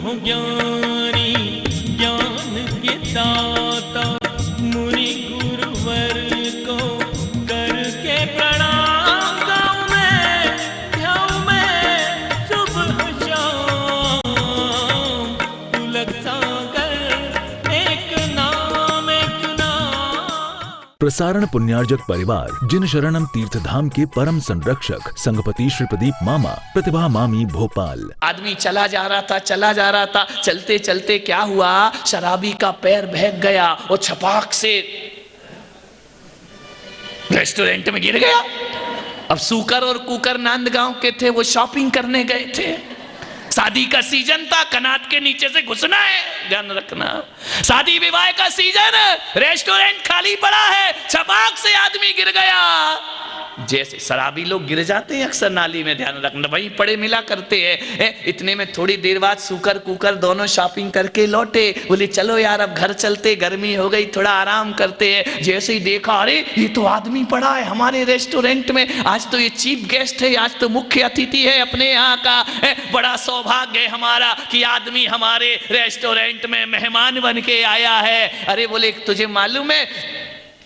हो ज्ञानी ज्ञान के दाता, मुनि गुरुवर को करके प्रणाम गाऊं मैं, ध्याऊं मैं सुबह शाम। तुलक सागर एक नाम एक नाम। प्रसारण पुण्यार्जक परिवार जिन शरणम तीर्थधाम के परम संरक्षक संघपति श्री प्रदीप मामा, प्रतिभा मामी, भोपाल। आदमी चला जा रहा था, चलते चलते क्या हुआ, शराबी का पैर बहक गया और छपाक से रेस्टोरेंट में गिर गया। अब सूकर और कुकर नांदगांव के थे, वो शॉपिंग करने गए थे। शादी का सीजन था, कनात के नीचे से घुसना है, ध्यान रखना। शादी विवाह का सीजन, रेस्टोरेंट खाली पड़ा है, छपाक से आदमी गिर गया। जैसे शराबी लोग गिर जाते हैं अक्सर नाली में, ध्यान रखना, वहीं पड़े मिला करते हैं। इतने में थोड़ी देर बाद सूकर कुकर दोनों शॉपिंग करके लौटे। बोले चलो यार अब घर चलते, गर्मी हो गई, थोड़ा आराम करते हैं। जैसे ही देखा, अरे ये तो आदमी पड़ा है हमारे रेस्टोरेंट में, आज तो ये चीफ गेस्ट है, आज तो मुख्य अतिथि है अपने यहाँ का। बड़ा सौभाग्य है हमारा कि आदमी हमारे रेस्टोरेंट में मेहमान बन के आया है। अरे बोले तुझे मालूम है,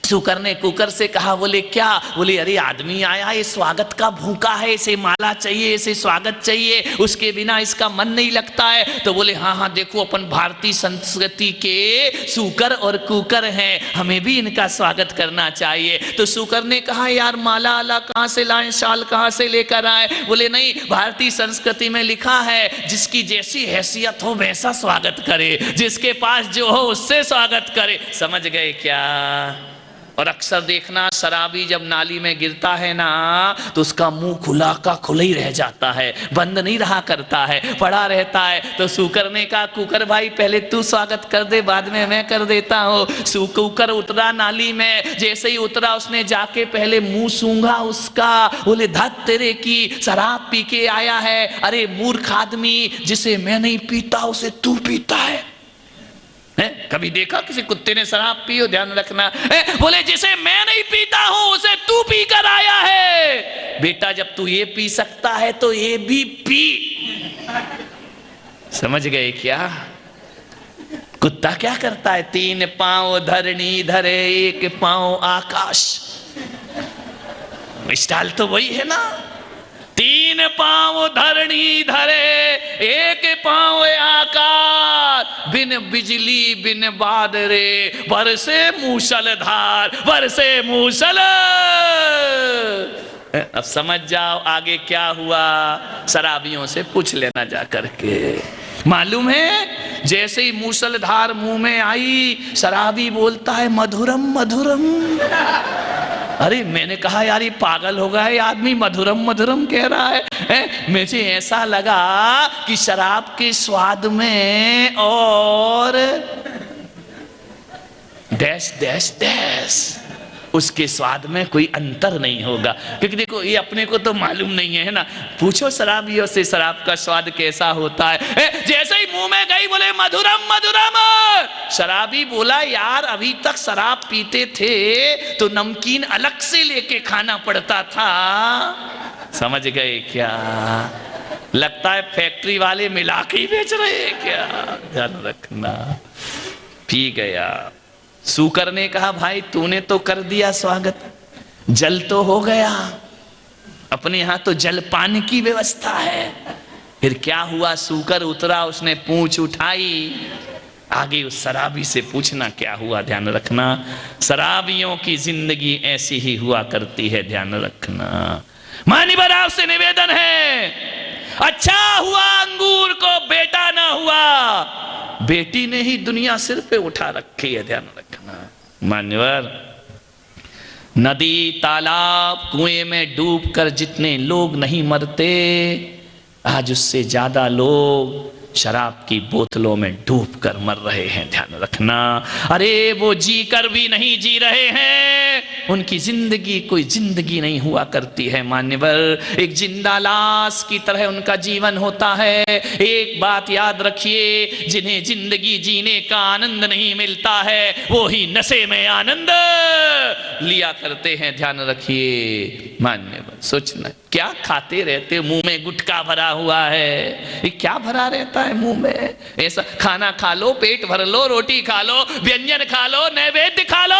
सूकर ने कुकर से कहा। बोले क्या? बोले अरे आदमी आया है, स्वागत का भूखा है, इसे माला चाहिए, इसे स्वागत चाहिए, उसके बिना इसका मन नहीं लगता है। तो बोले हाँ हाँ देखो, अपन भारतीय संस्कृति के सूकर और कुकर हैं, हमें भी इनका स्वागत करना चाहिए। तो सूकर ने कहा यार माला आला कहाँ से लाएं, शाल कहाँ से लेकर आए? बोले नहीं, भारतीय संस्कृति में लिखा है जिसकी जैसी हैसियत हो वैसा स्वागत करे, जिसके पास जो हो उससे स्वागत करे। समझ गए क्या? और अक्सर देखना, शराबी जब नाली में गिरता है ना, तो उसका मुंह खुला का खुला ही रह जाता है, बंद नहीं रहा करता है, पड़ा रहता है। तो सूकर ने कहा कुकर भाई पहले तू स्वागत कर दे, बाद में मैं कर देता हूँ। कुकर उतरा नाली में, जैसे ही उतरा उसने जाके पहले मुंह सूंघा उसका। बोले धत तेरे की, शराब पी के आया है। अरे मूर्ख आदमी, जिसे मैं नहीं पीता उसे तू पीता है। कभी देखा किसी कुत्ते ने शराब पी हो? ध्यान रखना। बोले जिसे मैं नहीं पीता हूं उसे तू पी कर आया है। बेटा जब तू ये पी सकता है तो ये भी पी। समझ गए क्या? कुत्ता क्या करता है? 3 पांव धरणी धरे, 1 पांव आकाश। स्टाइल तो वही है ना, 3 पांव धरणी धरे, 1 पांव आकाश। बिन बिजली बिन बादरे, बरसे मूसलधार, बरसे मूसल। अब समझ जाओ आगे क्या हुआ, शराबियों से पूछ लेना जा करके। मालूम है, जैसे ही मूसलधार मुंह में आई, शराबी बोलता है मधुरम मधुरम। अरे मैंने कहा यार ये पागल हो गया, ये आदमी मधुरम मधुरम कह रहा है। मुझे ऐसा लगा कि शराब के स्वाद में और डैश डैश डैश उसके स्वाद में कोई अंतर नहीं होगा, क्योंकि देखो ये अपने को तो मालूम नहीं है ना। पूछो शराबियों से शराब का स्वाद कैसा होता है। जैसे ही मुंह में गई बोले मधुरम मधुरम। शराबी बोला यार अभी तक शराब पीते थे तो नमकीन अलग से लेके खाना पड़ता था। समझ गए क्या? लगता है फैक्ट्री वाले मिला के ही बेच रहे हैं क्या? ध्यान रखना। पी गया। सूकर ने कहा भाई तूने तो कर दिया स्वागत, जल तो हो गया, अपने यहां तो जलपान की व्यवस्था है। फिर क्या हुआ? सूकर उतरा, उसने पूंछ उठाई। आगे उस शराबी से पूछना क्या हुआ, ध्यान रखना। शराबियों की जिंदगी ऐसी ही हुआ करती है, ध्यान रखना। मान्यवर आपसे निवेदन है, अच्छा हुआ अंगूर को बेटा ना हुआ, बेटी ने ही दुनिया सिर पे उठा रखी है, ध्यान रखना। मान्यवर, नदी तालाब कुएं में डूबकर जितने लोग नहीं मरते, आज उससे ज्यादा लोग शराब की बोतलों में डूबकर मर रहे हैं, ध्यान रखना। अरे वो जी कर भी नहीं जी रहे हैं, उनकी जिंदगी कोई जिंदगी नहीं हुआ करती है। मान्यवर, एक जिंदा लाश की तरह उनका जीवन होता है। एक बात याद रखिए, जिन्हें जिंदगी जीने का आनंद नहीं मिलता है वो ही नशे में आनंद लिया करते हैं, ध्यान रखिए। मान्यवर। सोचना क्या खाते रहते, मुंह में गुटखा भरा हुआ है, ये क्या भरा रहता है मुंह में? ऐसा खाना खा लो, पेट भर लो, रोटी खा लो, व्यंजन खा लो, नैवेद्य खा लो,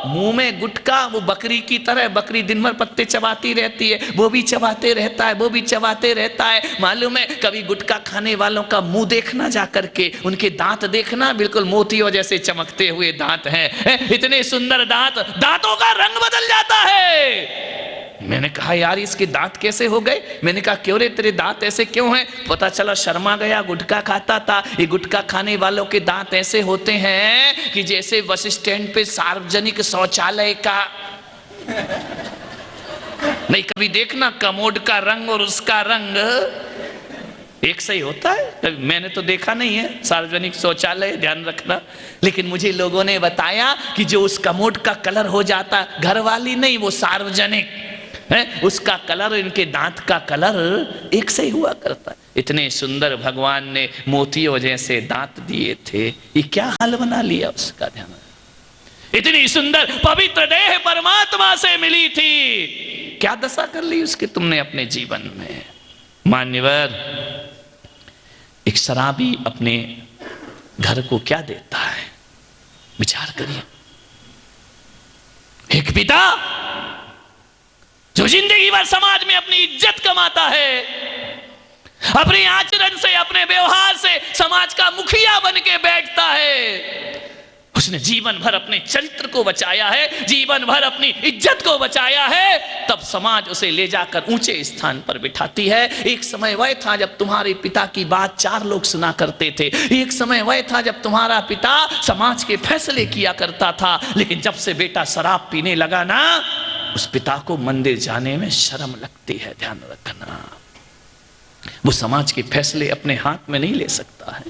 मुंह में गुटखा। वो बकरी की तरह, बकरी दिन भर पत्ते चबाती रहती है, वो भी चबाते रहता है, वो भी चबाते रहता है। मालूम है, कभी गुटखा खाने वालों का मुंह देखना जा करके, उनके दांत देखना, बिल्कुल मोतियों जैसे चमकते हुए दांत हैं, इतने सुंदर दांत, दांतों का रंग बदल जाता है। मैंने कहा यार इसके दांत कैसे हो गए? मैंने कहा क्यों रे तेरे दांत ऐसे क्यों हैं? पता चला शर्मा गया, गुटखा खाता था। ये गुटखा खाने वालों के दांत ऐसे होते हैं कि जैसे बस स्टैंड पे सार्वजनिक शौचालय का नहीं, कभी देखना कमोड का रंग और उसका रंग एक सही होता है? मैंने तो देखा नहीं है सार्वजनिक शौचालय, ध्यान रखना। लेकिन मुझे लोगों ने बताया कि जो उस कमोड का कलर हो जाता, घर वाली नहीं, वो सार्वजनिक है, उसका कलर, इनके दांत का कलर एक से ही हुआ करता है। इतने सुंदर भगवान ने मोतियों जैसे दांत दिए थे, ये क्या हाल बना लिया उसका? ध्यान, इतनी सुंदर पवित्र देह परमात्मा से मिली थी, क्या दशा कर ली उसकी तुमने अपने जीवन में? मान्यवर, एक शराबी अपने घर को क्या देता है, विचार करिए। एक पिता जो जिंदगी भर समाज में अपनी इज्जत कमाता है, अपने आचरण से, अपने व्यवहार से समाज का मुखिया बन के बैठता है, उसने जीवन भर अपने चरित्र को बचाया है, जीवन भर अपनी इज्जत को बचाया है, तब समाज उसे ले जाकर ऊंचे स्थान पर बिठाती है। एक समय वह था जब तुम्हारे पिता की बात 4 लोग सुना करते थे, एक समय वह था जब तुम्हारा पिता समाज के फैसले किया करता था, लेकिन जब से बेटा शराब पीने लगा ना, उस पिता को मंदिर जाने में शर्म लगती है। ध्यान रखना, वो समाज के फैसले अपने हाथ में नहीं ले सकता है।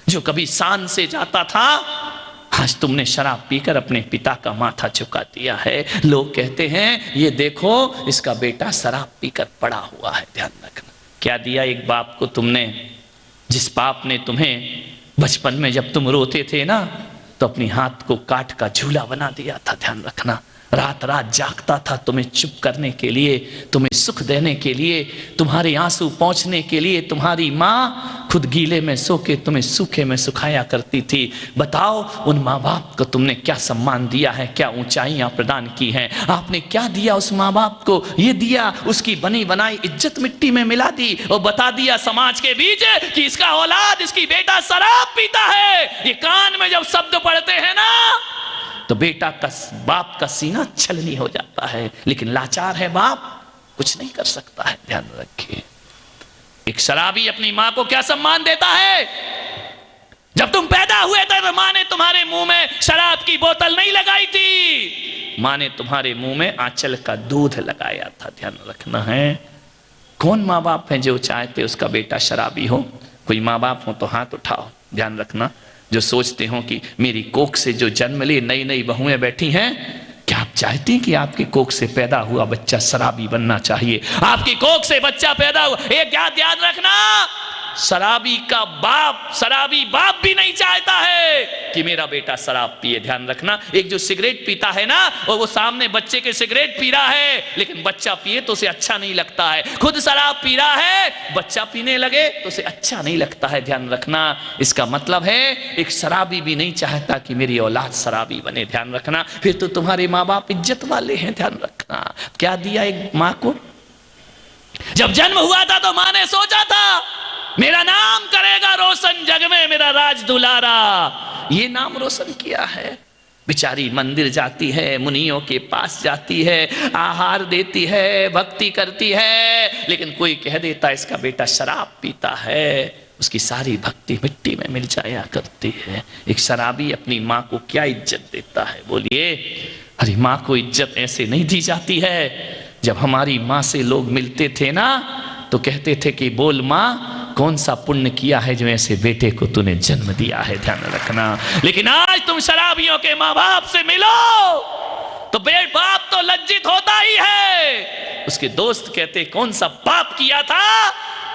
जो कभी शान से जाता था, आज तुमने शराब पीकर अपने पिता का माथा झुका दिया है। लोग कहते हैं ये देखो इसका बेटा शराब पीकर पड़ा हुआ है। ध्यान रखना, क्या दिया एक बाप को तुमने, जिस बाप ने तुम्हें बचपन में जब तुम रोते थे ना, तो अपनी हाथ को काट का झूला बना दिया था। ध्यान रखना, रात रात जागता था तुम्हें चुप करने के लिए, तुम्हें सुख देने के लिए, तुम्हारे आंसू पहुंचने के लिए। तुम्हारी माँ खुद गीले में सो के तुम्हें सूखे में सुखाया करती थी। बताओ उन माँ बाप को तुमने क्या सम्मान दिया है, क्या ऊंचाइयां प्रदान की हैं? आपने क्या दिया उस माँ बाप को? ये दिया, उसकी बनी बनाई इज्जत मिट्टी में मिला दी और बता दिया समाज के बीच कि इसका औलाद, इसकी बेटा शराब पीता है। ये कान में जब शब्द पढ़ते हैं ना, तो बेटा का, बाप का सीना छलनी हो जाता है। लेकिन लाचार है बाप, कुछ नहीं कर सकता है। ध्यान रखिए, एक शराबी अपनी मां को क्या सम्मान देता है? जब तुम पैदा हुए थे तो मां ने तुम्हारे मुंह में शराब की बोतल नहीं लगाई थी, मां ने तुम्हारे मुंह में आंचल का दूध लगाया था। ध्यान रखना है। कौन माँ बाप है जो चाहते उसका बेटा शराबी हो? कोई माँ बाप हो तो हाथ उठाओ। ध्यान रखना, जो सोचते हो कि मेरी कोख से जो जन्म ले नई नई बहुएं बैठी हैं, क्या आप चाहती हैं कि आपकी कोख से पैदा हुआ बच्चा शराबी बनना चाहिए? आपकी कोख से बच्चा पैदा हुआ, एक याद रखना, शराबी का बाप, शराबी बाप भी नहीं चाहता है कि मेरा बेटा शराब पिए। ध्यान रखना, एक जो सिगरेट पीता है ना, और वो सामने बच्चे के सिगरेट पी रहा है, लेकिन बच्चा पिए तो उसे अच्छा नहीं लगता है। खुद शराब पी रहा है, बच्चा पीने लगे तो उसे अच्छा नहीं लगता है। ध्यान रखना, इसका मतलब है एक शराबी भी नहीं चाहता कि मेरी औलाद शराबी बने। ध्यान रखना, फिर तो तुम्हारे माँ बाप इज्जत वाले हैं। ध्यान रखना, क्या दिया एक माँ को? जब जन्म हुआ था तो माँ ने सोचा था मेरा नाम करेगा रोशन जग में मेरा राज दुलारा। ये नाम रोशन किया है। बेचारी मंदिर जाती है, मुनियों के पास जाती है, आहार देती है, भक्ति करती है, लेकिन कोई कह देता इसका बेटा शराब पीता है, उसकी सारी भक्ति मिट्टी में मिल जाया करती है। एक शराबी अपनी माँ को क्या इज्जत देता है? बोलिए। अरे माँ को इज्जत ऐसे नहीं दी जाती है। जब हमारी माँ से लोग मिलते थे ना, तो कहते थे कि बोल माँ, कौन सा पुण्य किया है जो ऐसे बेटे को तूने जन्म दिया है। ध्यान रखना। लेकिन आज तुम शराबियों के माँ बाप से मिलो तो बाप तो लज्जित होता ही है। उसके दोस्त कहते कौन सा पाप किया था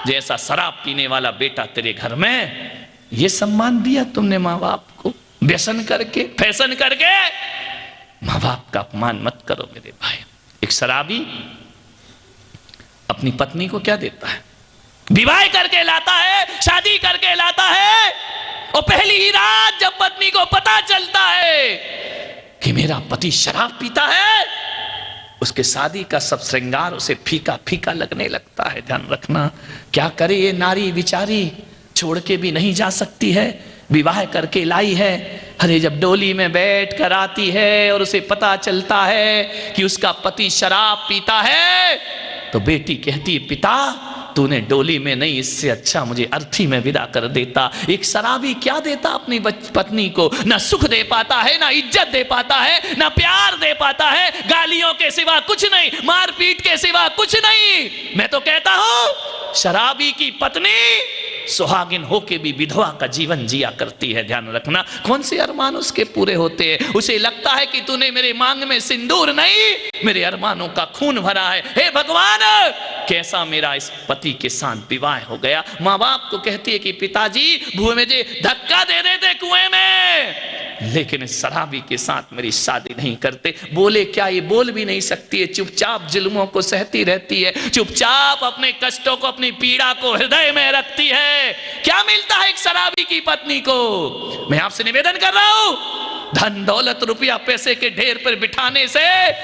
जैसा शराब पीने वाला बेटा तेरे घर में? ये सम्मान दिया तुमने माँ बाप को, व्यसन करके, फैशन करके। माँ बाप का अपमान मत करो मेरे भाई। एक शराबी अपनी पत्नी को क्या देता है? विवाह करके लाता है, शादी करके लाता है, और पहली ही रात जब पत्नी को पता चलता है कि मेरा पति शराब पीता है, उसके शादी का सब श्रृंगार उसे फीका फीका लगने लगता है। ध्यान रखना, क्या करे ये नारी बिचारी, छोड़ के भी नहीं जा सकती है, विवाह करके लाई है। अरे जब डोली में बैठ कर आती है और उसे पता चलता है कि उसका पति शराब पीता है, तो बेटी कहती है, पिता तूने डोली में नहीं, इससे अच्छा मुझे अर्थी में विदा कर देता। एक शराबी क्या देता अपनी पत्नी को? ना सुख दे पाता है, ना इज्जत दे पाता है, ना प्यार दे पाता है, गालियों के सिवा कुछ नहीं, मारपीट के सिवा कुछ नहीं। मैं तो कहता हूं शराबी की पत्नी सुहागिन होके भी विधवा का जीवन जिया करती है। ध्यान रखना, कौन से अरमान उसके पूरे होते हैं? उसे लगता है कि तूने मेरे मांग में सिंदूर नहीं, मेरे अरमानों का खून भरा है। हे भगवान, कैसा मेरा इस पति के साथ विवाह हो गया। माँ बाप को कहती है कि पिताजी मुझे धक्का दे देते कुएं में, लेकिन इस शराबी के साथ मेरी शादी नहीं करते। बोले क्या? ये बोल भी नहीं सकती है, चुपचाप जुल्मों को सहती रहती है, चुपचाप अपने कष्टों को, अपनी पीड़ा को हृदय में रखती है। क्या मिलता है एक शराबी की पत्नी को? मैं आपसे निवेदन कर रहा हूं, धन दौलत रुपया पैसे के ढेर पर बिठाने से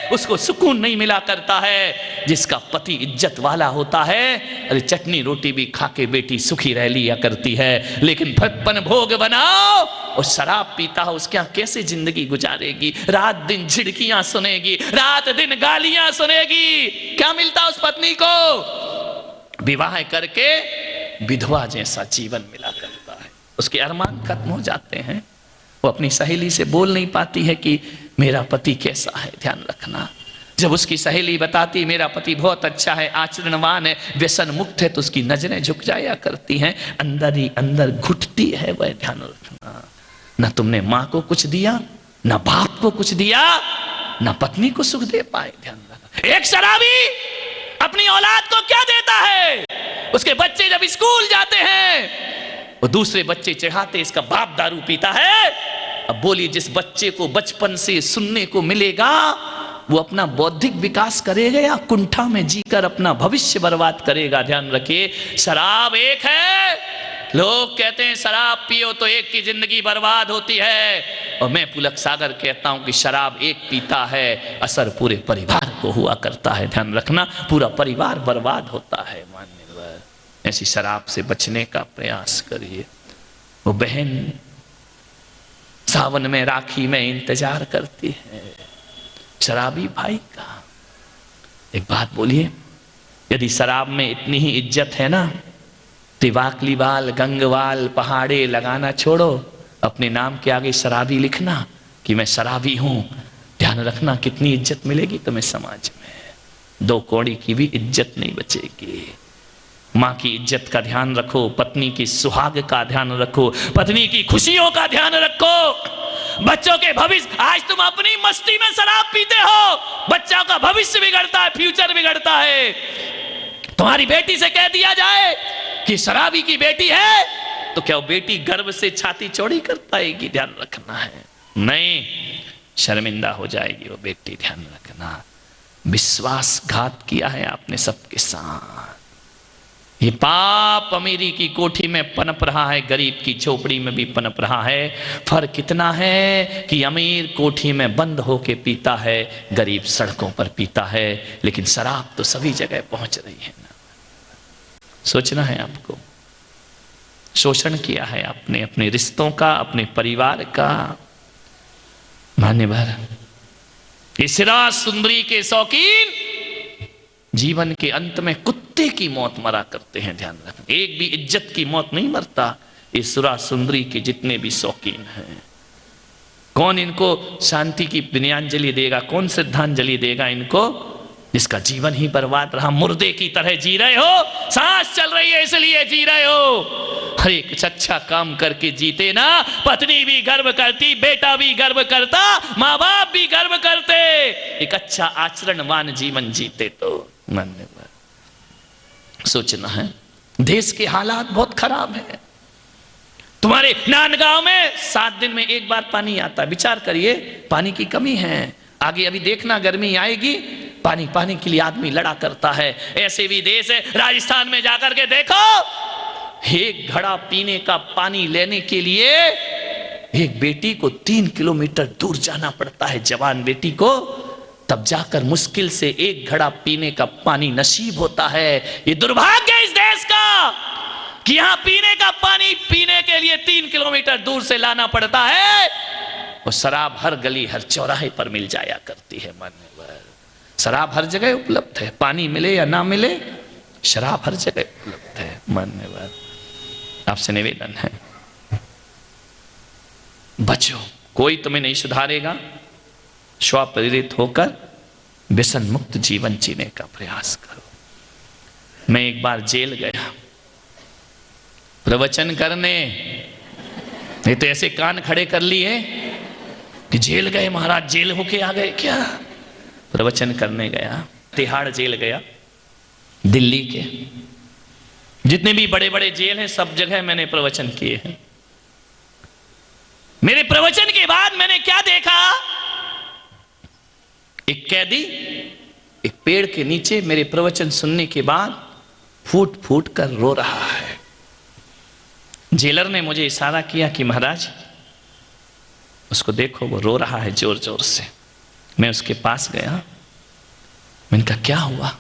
उसको सुकून नहीं मिला करता है। जिसका पति इज्जत वाला होता है, अरे चटनी रोटी भी खा के बेटी सुखी रह लिया करती है, लेकिन फटपन भोग बनाओ और शराब पीता हो, उसके यहाँ कैसे जिंदगी गुजारेगी? रात दिन झिड़कियां सुनेगी, रात दिन गालियां सुनेगी। क्या मिलता उस पत्नी को? विवाह करके विधवा जैसा जीवन मिला करता है। उसके अरमान खत्म हो जाते हैं। वो अपनी सहेली से बोल नहीं पाती है कि मेरा पति कैसा है। ध्यान रखना, जब उसकी सहेली बताती मेरा पति बहुत अच्छा है, आचरणवान है, व्यसन मुक्त है, तो उसकी नजरें झुक जाया करती हैं, अंदर ही अंदर घुटती है वह। ध्यान रखना, ना तुमने माँ को कुछ दिया, ना बाप को कुछ दिया, ना पत्नी को सुख दे पाए। ध्यान रखना, एक शराबी अपनी औलाद को क्या देता है? उसके बच्चे जब स्कूल जाते हैं, वो दूसरे बच्चे चढ़ाते इसका बाप दारू पीता है। अब बोलिए, जिस बच्चे को बचपन से सुनने को मिलेगा वो अपना बौद्धिक विकास करेगा या कुंठा में जीकर अपना भविष्य बर्बाद करेगा? ध्यान रखिए, शराब एक है। लोग कहते हैं शराब पियो तो एक की जिंदगी बर्बाद होती है, और मैं पुलक सागर कहता हूं कि शराब एक पीता है, असर पूरे परिवार को हुआ करता है। ध्यान रखना, पूरा परिवार बर्बाद होता है। मान्यवर, ऐसी शराब से बचने का प्रयास करिए। वो बहन सावन में राखी में इंतजार करती है शराबी भाई का। एक बात बोलिए, यदि शराब में इतनी ही इज्जत है ना, तिवाकली वाल, गंगवाल, पहाड़े लगाना छोड़ो, अपने नाम के आगे शराबी लिखना कि मैं शराबी हूं। ध्यान रखना, कितनी इज्जत मिलेगी तुम्हें समाज में। दो कौड़ी की भी इज्जत नहीं बचेगी। माँ की इज्जत का ध्यान रखो, पत्नी की सुहाग का ध्यान रखो, पत्नी की खुशियों का ध्यान रखो, बच्चों के भविष्य। आज तुम अपनी मस्ती में शराब पीते हो, बच्चों का भविष्य बिगड़ता है, फ्यूचर बिगड़ता है। तुम्हारी बेटी से कह दिया जाए कि शराबी की बेटी है, तो क्या वो बेटी गर्व से छाती चौड़ी कर पाएगी? ध्यान रखना है, नहीं, शर्मिंदा हो जाएगी वो बेटी। ध्यान रखना, विश्वासघात किया है आपने सबके साथ। ये पाप अमीरी की कोठी में पनप रहा है, गरीब की झोपड़ी में भी पनप रहा है। फर्क कितना है कि अमीर कोठी में बंद होके पीता है, गरीब सड़कों पर पीता है, लेकिन शराब तो सभी जगह पहुंच रही है ना। सोचना है आपको, शोषण किया है आपने अपने रिश्तों का, अपने परिवार का। मान्यवर, इस राज सुंदरी के शौकीन जीवन के अंत में कुत्ते की मौत मरा करते हैं। ध्यान रखना, एक भी इज्जत की मौत नहीं मरता। इस सुरा सुंदरी के जितने भी शौकीन हैं, कौन इनको शांति की विनयांजलि देगा? कौन श्रद्धांजलि देगा इनको, जिसका जीवन ही बर्बाद रहा? मुर्दे की तरह जी रहे हो, सांस चल रही है इसलिए जी रहे हो। हर एक अच्छा काम करके जीते ना, पत्नी भी गर्व करती, बेटा भी गर्व करता, माँ बाप भी गर्व करते, एक अच्छा आचरणवान जीवन जीते तो। मान्यवर, सोचना है, देश के हालात बहुत खराब है। तुम्हारे नांदगांव में 7 दिन में एक बार पानी आता है। विचार करिए, पानी की कमी है। आगे अभी देखना गर्मी आएगी पानी पाने के लिए आदमी लड़ा करता है। ऐसे भी देश है, राजस्थान में जाकर के देखो, एक घड़ा पीने का पानी लेने के लिए एक बेटी को 3 किलोमीटर दूर जाना पड़ता है, जवान बेटी को, तब जाकर मुश्किल से एक घड़ा पीने का पानी नसीब होता है। ये दुर्भाग्य है इस देश का कि यहां पीने का पानी पीने के लिए 3 किलोमीटर दूर से लाना पड़ता है, और शराब हर गली हर चौराहे पर मिल जाया करती है। मान्यवर, शराब हर जगह उपलब्ध है, पानी मिले या ना मिले, शराब हर जगह उपलब्ध है। मान्यवर, आपसे निवेदन है, बचो, कोई तुम्हें नहीं सुधारेगा। स्वप्रेरित होकर व्यसन मुक्त जीवन जीने का प्रयास करो। मैं एक बार जेल गया प्रवचन करने, नहीं तो ऐसे कान खड़े कर लिए कि जेल गए महाराज, जेल होके आ गए क्या। प्रवचन करने गया, तिहाड़ जेल गया, दिल्ली के जितने भी बड़े बड़े जेल हैं सब जगह मैंने प्रवचन किए हैं। मेरे प्रवचन के बाद मैंने क्या देखा, एक कैदी एक पेड़ के नीचे मेरे प्रवचन सुनने के बाद फूट फूट कर रो रहा है। जेलर ने मुझे इशारा किया कि महाराज उसको देखो, वो रो रहा है जोर जोर से। मैं उसके पास गया, मैंने कहा क्या हुआ।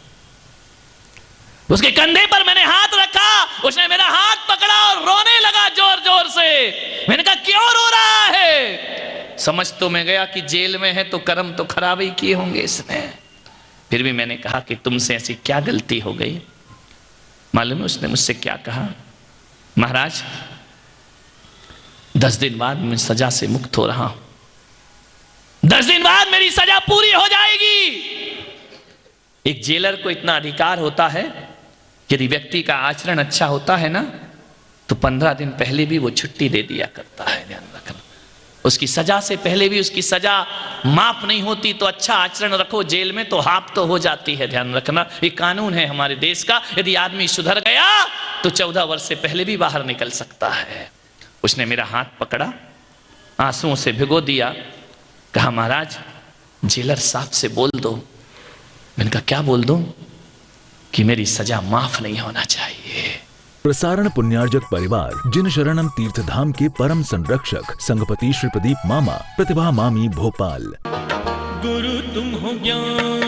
उसके कंधे पर मैंने हाथ रखा, उसने मेरा हाथ पकड़ा और रोने लगा जोर जोर से। मैंने कहा क्यों रो रहा है। समझ तो मैं गया कि जेल में है तो कर्म तो खराब ही किए होंगे इसने। फिर भी मैंने कहा कि तुमसे ऐसी क्या गलती हो गई। मालूम है उसने मुझसे क्या कहा, महाराज 10 दिन बाद मैं सजा से मुक्त हो रहा हूं, 10 दिन बाद मेरी सजा पूरी हो जाएगी। एक जेलर को इतना अधिकार होता है, यदि व्यक्ति का आचरण अच्छा होता है ना तो 15 दिन पहले भी वो छुट्टी दे दिया करता है। ध्यान रखना, उसकी सजा से पहले भी उसकी सजा माफ नहीं होती तो अच्छा आचरण रखो जेल में तो हाफ तो हो जाती है। ध्यान रखना, ये कानून है हमारे देश का। यदि आदमी सुधर गया तो 14 वर्ष से पहले भी बाहर निकल सकता है। उसने मेरा हाथ पकड़ा, आंसुओं से भिगो दिया, कहा महाराज जेलर साहब से बोल दो। मैंने कहा क्या बोल दूं, कि मेरी सजा माफ नहीं होना चाहिए। प्रसारण पुण्यार्जक परिवार जिन शरणम तीर्थधाम के परम संरक्षक संघपति श्री प्रदीप मामा, प्रतिभा मामी, भोपाल। गुरु तुम हो ज्ञान